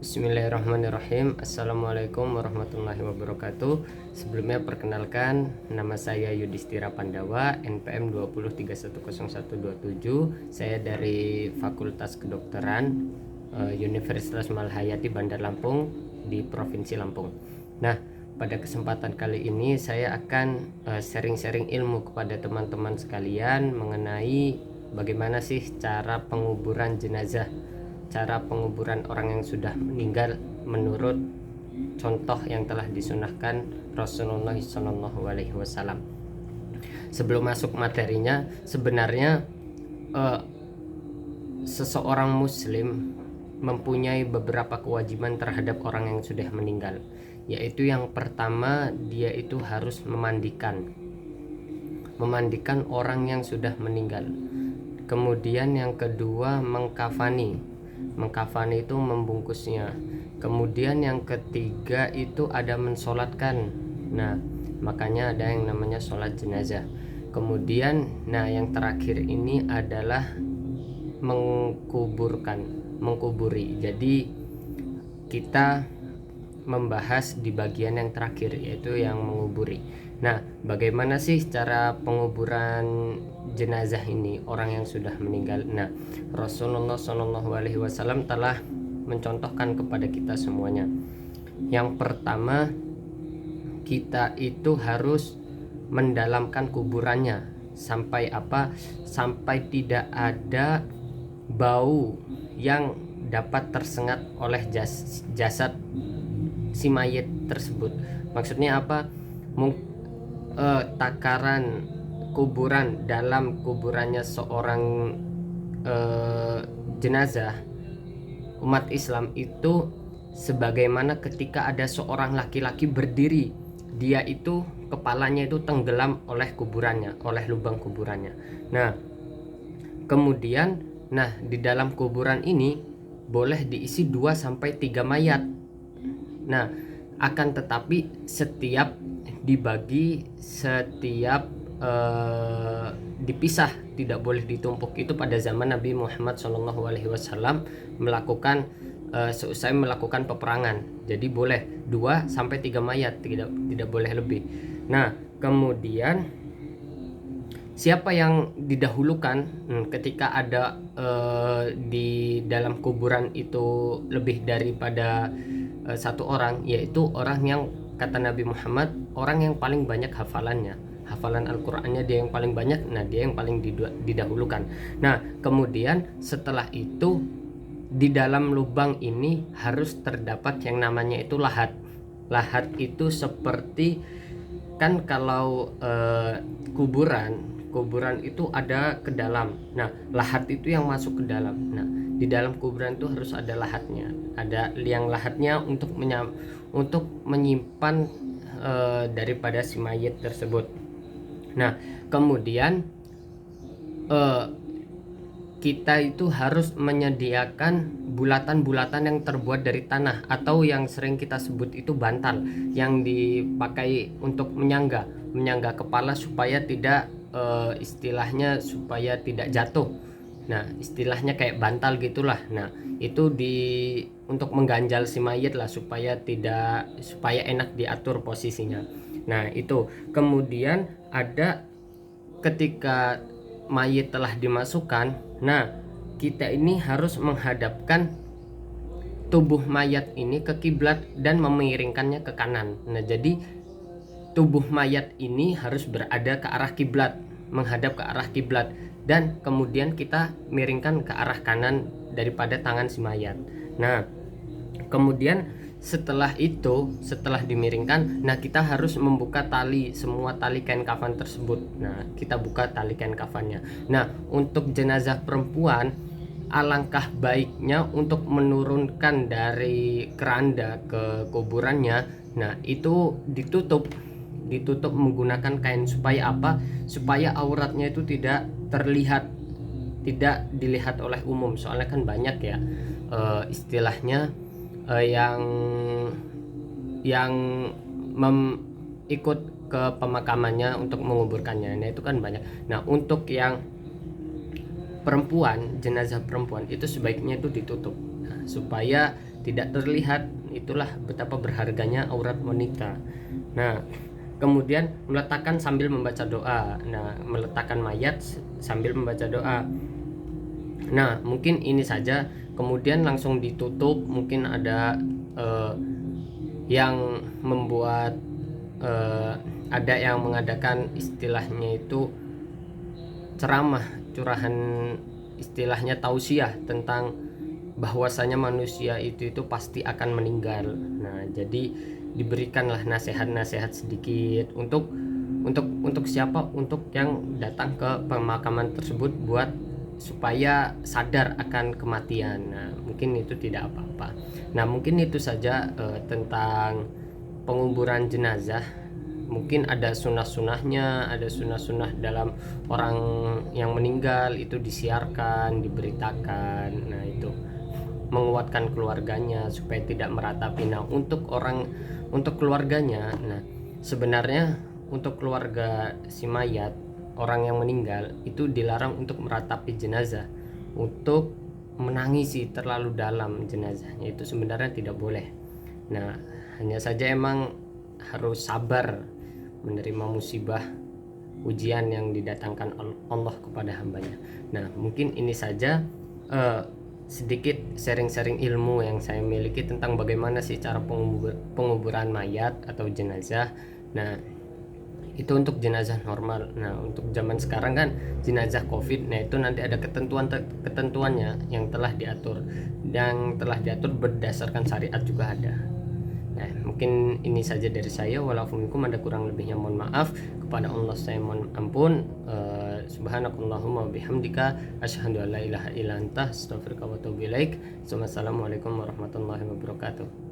Bismillahirrahmanirrahim. Assalamualaikum warahmatullahi wabarakatuh. Sebelumnya perkenalkan, nama saya Yudhistira Pandawa, NPM 203110127. Saya dari Fakultas Kedokteran Universitas Malhayati Bandar Lampung di Provinsi Lampung. Nah, pada kesempatan kali ini saya akan sharing-sharing ilmu kepada teman-teman sekalian mengenai bagaimana sih cara penguburan jenazah, cara penguburan orang yang sudah meninggal menurut contoh yang telah disunahkan Rasulullah SAW. Sebelum masuk materinya, sebenarnya seseorang muslim mempunyai beberapa kewajiban terhadap orang yang sudah meninggal, yaitu yang pertama, dia itu harus memandikan orang yang sudah meninggal. Kemudian yang kedua, mengkafani itu membungkusnya. Kemudian yang ketiga itu ada mensolatkan. Nah, makanya ada yang namanya sholat jenazah. Kemudian yang terakhir ini adalah mengkuburi. Jadi kita membahas di bagian yang terakhir, yaitu yang menguburi. Nah, bagaimana sih cara penguburan jenazah ini, orang yang sudah meninggal? Nah, Rasulullah SAW telah mencontohkan kepada kita semuanya. Yang pertama, kita itu harus mendalamkan kuburannya sampai tidak ada bau yang dapat tersengat oleh jasad si mayit tersebut. Maksudnya apa? Takaran kuburan dalam kuburannya seorang jenazah umat Islam itu sebagaimana ketika ada seorang laki-laki berdiri, dia itu kepalanya itu tenggelam oleh lubang kuburannya. Nah, kemudian di dalam kuburan ini boleh diisi 2-3 mayat. Nah, akan tetapi setiap dipisah, tidak boleh ditumpuk. Itu pada zaman Nabi Muhammad SAW melakukan seusai melakukan peperangan. Jadi boleh 2-3 mayat, tidak boleh lebih. Nah, kemudian siapa yang didahulukan ketika ada di dalam kuburan itu lebih daripada satu orang, yaitu orang yang, kata Nabi Muhammad, orang yang paling banyak hafalan Al-Qur'annya, dia yang paling banyak. Nah, dia yang paling didahulukan. Nah, kemudian setelah itu di dalam lubang ini harus terdapat yang namanya itu lahat. Lahat itu seperti, kan kalau kuburan itu ada ke dalam. Nah, lahat itu yang masuk ke dalam. Nah, di dalam kuburan itu harus ada lahatnya. Ada liang lahatnya untuk menyimpan daripada si mayit tersebut. Nah, kemudian kita itu harus menyediakan bulatan-bulatan yang terbuat dari tanah, atau yang sering kita sebut itu bantal, yang dipakai untuk menyangga kepala supaya tidak istilahnya supaya tidak jatuh. Nah, istilahnya kayak bantal gitulah. Nah, itu untuk mengganjal si mayit lah, supaya enak diatur posisinya. Nah, itu. Kemudian ada ketika mayit telah dimasukkan, nah kita ini harus menghadapkan tubuh mayat ini ke kiblat dan memiringkannya ke kanan. Nah, jadi tubuh mayat ini harus berada ke arah kiblat, menghadap ke arah kiblat, dan kemudian kita miringkan ke arah kanan daripada tangan si mayat. Nah, kemudian setelah dimiringkan, kita harus membuka semua tali kain kafan tersebut. Nah, kita buka tali kain kafannya. Nah, untuk jenazah perempuan, alangkah baiknya untuk menurunkan dari keranda ke kuburannya. Nah, itu ditutup menggunakan kain, supaya auratnya itu tidak dilihat oleh umum. Soalnya kan banyak ya istilahnya yang ikut ke pemakamannya untuk menguburkannya. Nah, itu kan banyak. Nah, untuk yang jenazah perempuan itu sebaiknya itu ditutup, supaya tidak terlihat. Itulah betapa berharganya aurat wanita. Nah, kemudian meletakkan sambil membaca doa. Nah, meletakkan mayat sambil membaca doa. Nah, mungkin ini saja. Kemudian langsung ditutup. Mungkin ada yang membuat ada yang mengadakan istilahnya itu ceramah, curahan, istilahnya tausiah tentang bahwasanya manusia itu pasti akan meninggal. Nah, jadi diberikanlah nasihat-nasihat sedikit untuk siapa? Untuk yang datang ke pemakaman tersebut buat supaya sadar akan kematian. Nah, mungkin itu tidak apa-apa. Nah, mungkin itu saja tentang penguburan jenazah. Mungkin ada sunah-sunahnya, ada sunah-sunah dalam orang yang meninggal itu disiarkan, diberitakan. Nah, itu menguatkan keluarganya supaya tidak meratapi. Nah, untuk keluarganya, nah sebenarnya untuk keluarga si mayat, orang yang meninggal itu dilarang untuk meratapi jenazah, untuk menangisi terlalu dalam jenazahnya, itu sebenarnya tidak boleh. Nah, hanya saja emang harus sabar menerima musibah, ujian yang didatangkan Allah kepada hambanya. Nah, mungkin ini saja sedikit sharing-sharing ilmu yang saya miliki tentang bagaimana sih cara penguburan mayat atau jenazah. Nah, itu untuk jenazah normal. Nah, untuk zaman sekarang kan jenazah COVID, nah itu nanti ada ketentuannya yang telah diatur berdasarkan syariat juga ada. Nah, mungkin ini saja dari saya. Walaupun ada kurang lebihnya mohon maaf. Kepada Allah saya mohon ampun. Subhanakallahumma bihamdika asyhadu an la ilaha illa anta astaghfiruka wa atubu ilaik. Wassalamualaikum warahmatullahi wabarakatuh.